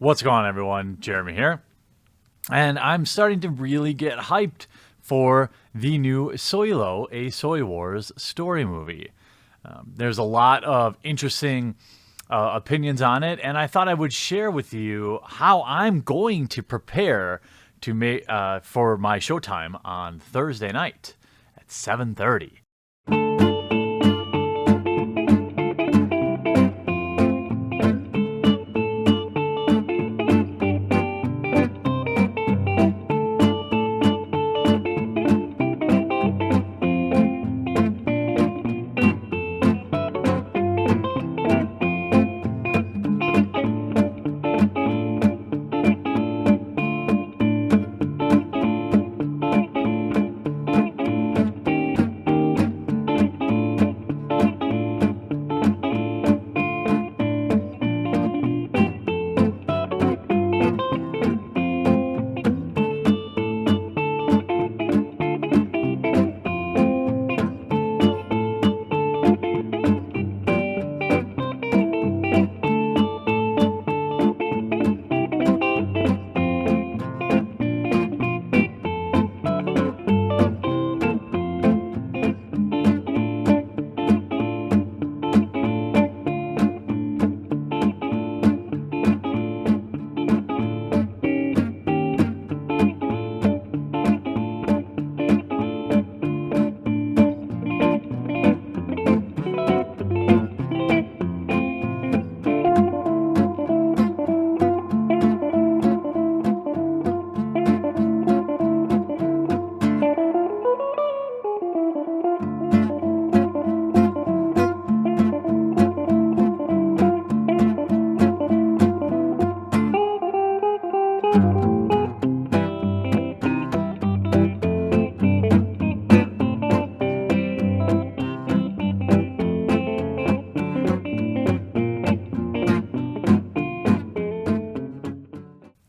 What's going on, everyone? Jeremy here. And I'm starting to really get hyped for the new Soylo, a Soywars story movie. There's a lot of interesting opinions on it, and I thought I would share with you how I'm going to prepare to make for my showtime on Thursday night at 7:30.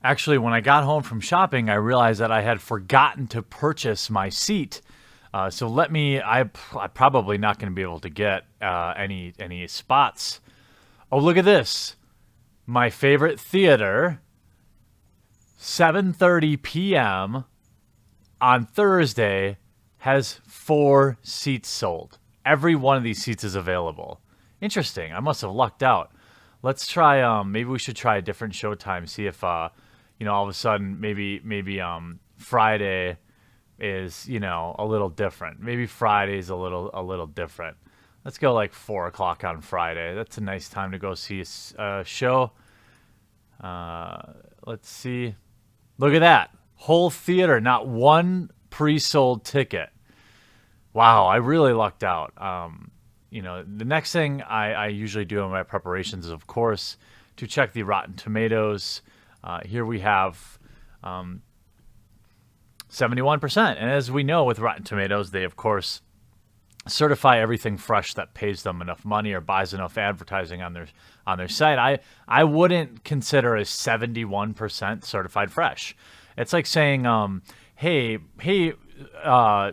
Actually, when I got home from shopping, I realized that I had forgotten to purchase my seat. So let me. I'm probably not going to be able to get any spots. Oh, look at this! My favorite theater, 7:30 p.m. on Thursday, has 4 seats sold. Every one of these seats is available. Interesting. I must have lucked out. Let's try. Maybe we should try a different showtime. See if all of a sudden maybe Friday is a little different. Maybe Friday's a little different. Let's go like 4 o'clock on Friday. That's a nice time to go see a show. Let's see. Look at that whole theater, not one pre-sold ticket. Wow, I really lucked out. The next thing I usually do in my preparations is, of course, to check the Rotten Tomatoes. Here we have 71%. And as we know with Rotten Tomatoes, they, of course, certify everything fresh that pays them enough money or buys enough advertising on their site. I wouldn't consider a 71% certified fresh. It's like saying, hey,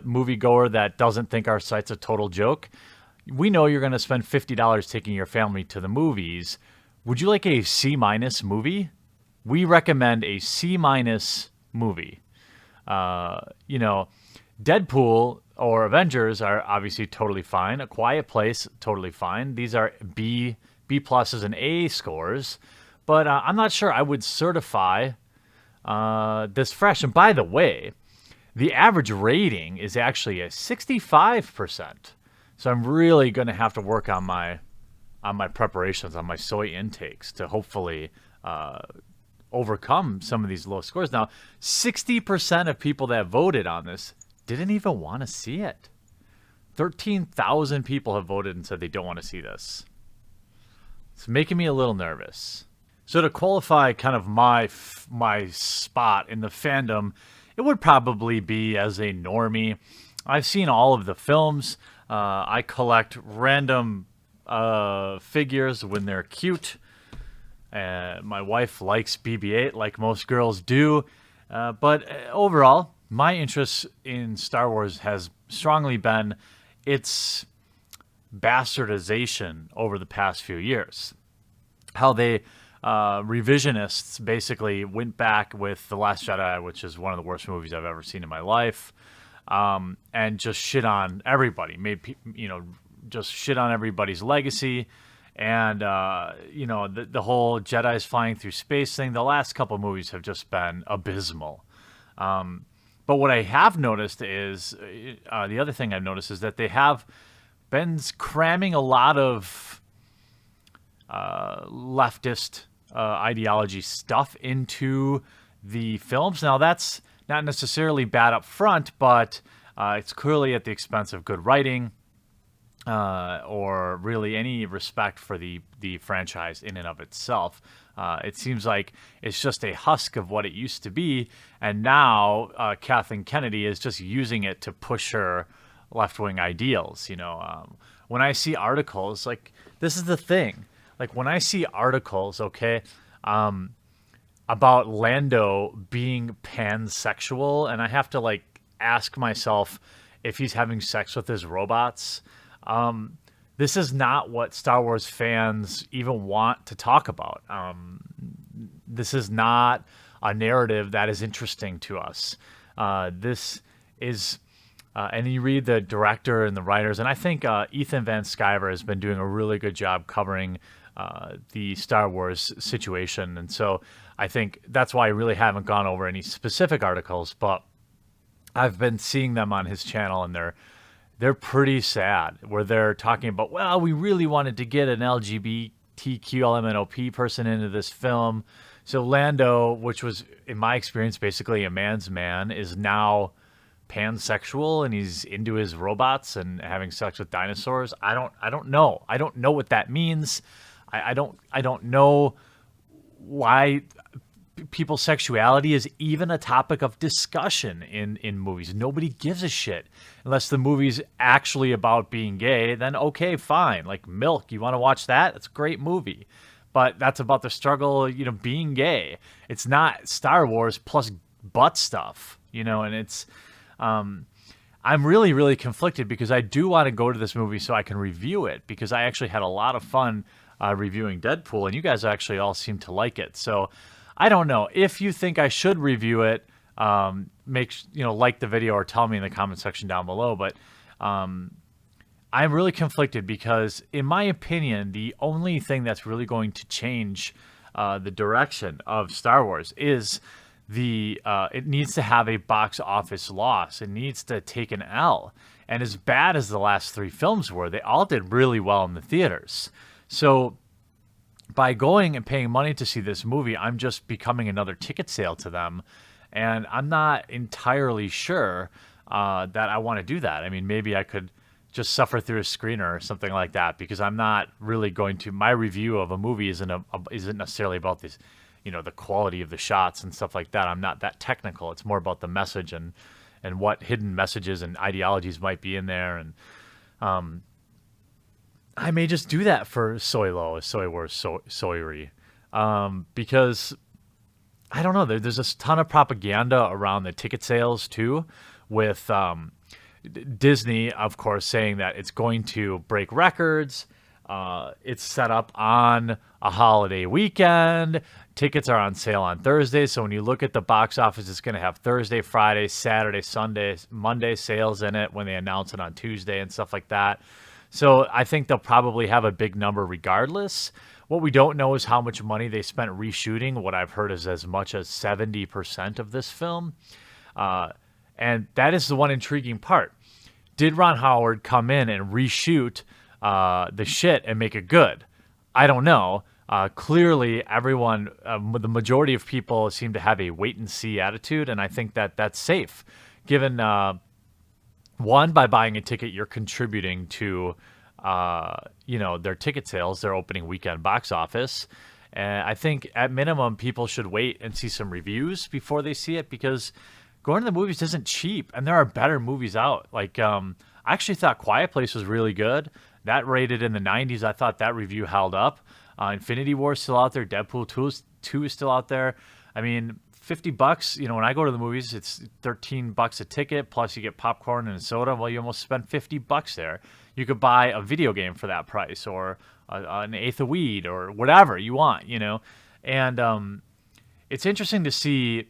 moviegoer that doesn't think our site's a total joke. We know you're going to spend $50 taking your family to the movies. Would you like a C- movie? We recommend a C- movie. Deadpool or Avengers are obviously totally fine. A Quiet Place, totally fine. These are B pluses and A scores. But I'm not sure I would certify this fresh. And by the way, the average rating is actually a 65%. So I'm really going to have to work on my preparations, on my soy intakes to hopefully overcome some of these low scores. Now, 60% of people that voted on this didn't even want to see it. 13,000 people have voted and said they don't want to see this. It's making me a little nervous. So to qualify kind of my spot in the fandom, it would probably be as a normie. I've seen all of the films. I collect random figures when they're cute. My wife likes BB-8 like most girls do. But overall, my interest in Star Wars has strongly been its bastardization over the past few years. How they revisionists basically went back with The Last Jedi, which is one of the worst movies I've ever seen in my life, and just shit on everybody. Just shit on everybody's legacy, and the whole Jedi's flying through space thing. The last couple movies have just been abysmal. But what I have noticed is the other thing I've noticed is that they have been cramming a lot of leftist ideology stuff into the films. Now, that's not necessarily bad up front, but it's clearly at the expense of good writing or really any respect for the franchise in and of itself. It seems like it's just a husk of what it used to be, and now Kathleen Kennedy is just using it to push her left-wing ideals. When I see articles, like, this is the thing. Like, when I see articles, okay, about Lando being pansexual, and I have to, like, ask myself if he's having sex with his robots, this is not what Star Wars fans even want to talk about. This is not a narrative that is interesting to us. This is... and you read the director and the writers, and I think Ethan Van Sciver has been doing a really good job covering the Star Wars situation. And so I think that's why I really haven't gone over any specific articles, but I've been seeing them on his channel, and they're pretty sad, where they're talking about, well, we really wanted to get an LGBTQ person into this film. So Lando, which was, in my experience, basically a man's man, is now pansexual, and he's into his robots and having sex with dinosaurs. I don't know. I don't know what that means. I don't know why people's sexuality is even a topic of discussion in movies. Nobody gives a shit unless the movie's actually about being gay. Then okay, fine. Like Milk, you want to watch that? It's a great movie, but that's about the struggle, being gay. It's not Star Wars plus butt stuff, and it's. I'm really, really conflicted because I do want to go to this movie so I can review it, because I actually had a lot of fun reviewing Deadpool, and you guys actually all seem to like it. So I don't know if you think I should review it. Like the video or tell me in the comment section down below. But I'm really conflicted because, in my opinion, the only thing that's really going to change the direction of Star Wars is it needs to have a box office loss. It needs to take an L. And as bad as the last three films were, they all did really well in the theaters. So by going and paying money to see this movie, I'm just becoming another ticket sale to them. And I'm not entirely sure that I want to do that. I mean, maybe I could just suffer through a screener or something like that, because I'm not really going to... My review of a movie isn't necessarily about this, the quality of the shots and stuff like that. I'm not that technical. It's more about the message and what hidden messages and ideologies might be in there. And I may just do that for Soylo, Soywars, Soyri, because I don't know. There's a ton of propaganda around the ticket sales too, with Disney, of course, saying that it's going to break records. It's set up on a holiday weekend. Tickets are on sale on Thursday. So when you look at the box office, it's going to have Thursday, Friday, Saturday, Sunday, Monday sales in it when they announce it on Tuesday and stuff like that. So I think they'll probably have a big number regardless. What we don't know is how much money they spent reshooting. What I've heard is as much as 70% of this film. And that is the one intriguing part. Did Ron Howard come in and reshoot the shit and make it good? I don't know. Clearly, everyone, the majority of people seem to have a wait-and-see attitude, and I think that that's safe. Given, one, by buying a ticket, you're contributing to, their ticket sales, their opening weekend box office. And I think, at minimum, people should wait and see some reviews before they see it, because going to the movies isn't cheap, and there are better movies out. Like, I actually thought Quiet Place was really good. That rated in the 90s. I thought that review held up. Infinity War is still out there. Deadpool 2 is still out there. I mean, $50, when I go to the movies, it's $13 a ticket, plus you get popcorn and a soda. Well, you almost spend $50 there. You could buy a video game for that price, or an eighth of weed, or whatever you want, And it's interesting to see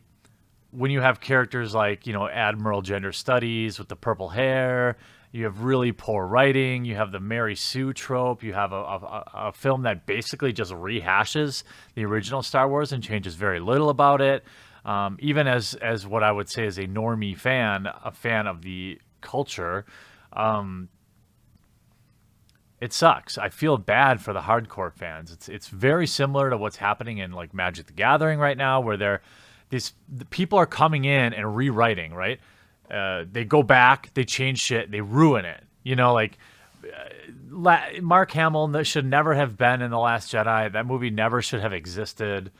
when you have characters like, Admiral Gender Studies with the purple hair, you have really poor writing, you have the Mary Sue trope, you have a film that basically just rehashes the original Star Wars and changes very little about it. Even as what I would say is a normie fan, a fan of the culture, it sucks. I feel bad for the hardcore fans. It's very similar to what's happening in like Magic the Gathering right now, where the people are coming in and rewriting, right? They go back, they change shit, they ruin it. Mark Hamill should never have been in The Last Jedi. That movie never should have existed.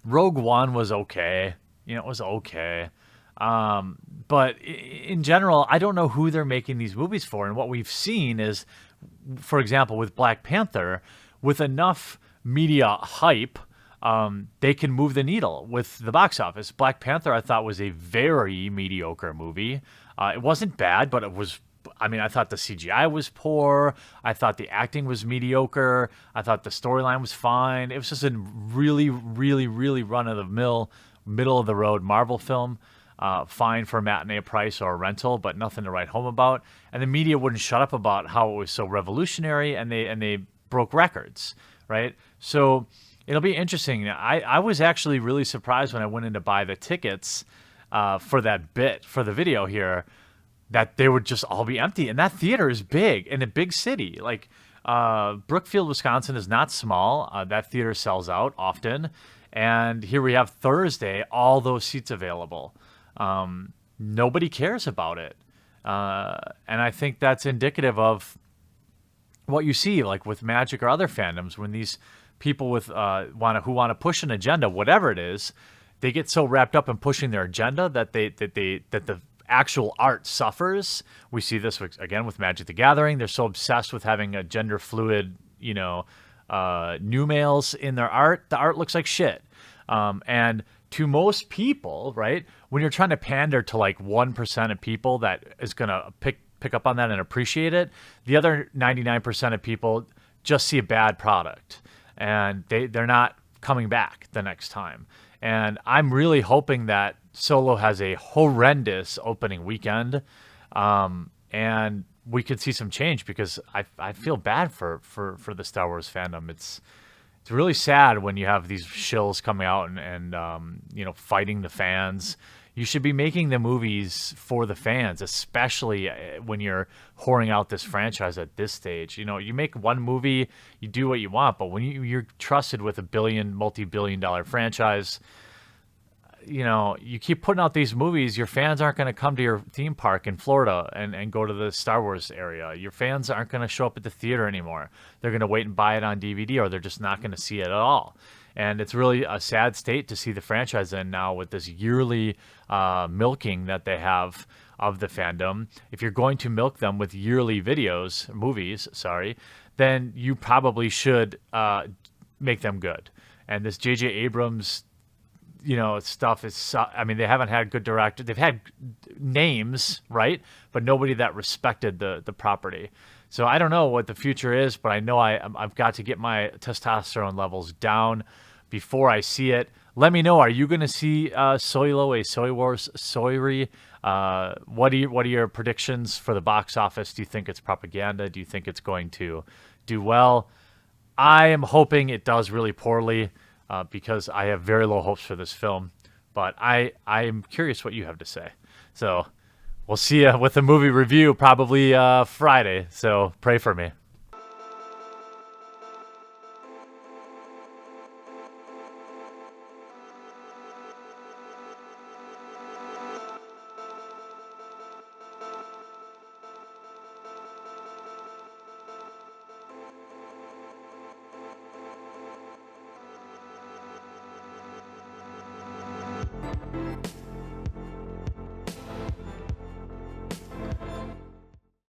Rogue One was okay. It was okay. But in general, I don't know who they're making these movies for. And what we've seen is, for example, with Black Panther, with enough media hype, they can move the needle with the box office. Black Panther, I thought, was a very mediocre movie. It wasn't bad, but I thought the CGI was poor. I thought the acting was mediocre. I thought the storyline was fine. It was just a really, really, really run-of-the-mill, middle-of-the-road Marvel film. Fine for a matinee price or a rental, but nothing to write home about. And the media wouldn't shut up about how it was so revolutionary, and they broke records, right? So it'll be interesting. I was actually really surprised when I went in to buy the tickets for the video here, that they would just all be empty. And that theater is big, in a big city. Like Brookfield, Wisconsin is not small. That theater sells out often. And here we have Thursday, all those seats available. Nobody cares about it. And I think that's indicative of what you see, like with Magic or other fandoms, when these people who want to push an agenda, whatever it is, they get so wrapped up in pushing their agenda that the actual art suffers. We see this again with Magic the Gathering. They're so obsessed with having a gender fluid, new males in their art. The art looks like shit. And to most people, right, when you're trying to pander to like 1% of people that is going to pick up on that and appreciate it, the other 99% of people just see a bad product, and they're not coming back the next time. And I'm really hoping that Solo has a horrendous opening weekend, and we could see some change, because I feel bad for the Star Wars fandom. It's really sad when you have these shills coming out and fighting the fans. You should be making the movies for the fans, especially when you're whoring out this franchise at this stage. You make one movie, you do what you want, but when you're trusted with a multi-billion-dollar franchise, you keep putting out these movies, your fans aren't going to come to your theme park in Florida and go to the Star Wars area. Your fans aren't going to show up at the theater anymore. They're going to wait and buy it on DVD, or they're just not going to see it at all. And it's really a sad state to see the franchise in now, with this yearly milking that they have of the fandom. If you're going to milk them with yearly movies, then you probably should make them good. And this J.J. Abrams stuff is, they haven't had good director. They've had names, right? But nobody that respected the property. So I don't know what the future is, but I know I've got to get my testosterone levels down before I see it. Let me know, are you going to see Soylo, a Soywars Soyri? What are your predictions for the box office? Do you think it's propaganda? Do you think it's going to do well? I am hoping it does really poorly, because I have very low hopes for this film. But I am curious what you have to say. So we'll see you with a movie review probably Friday. So pray for me.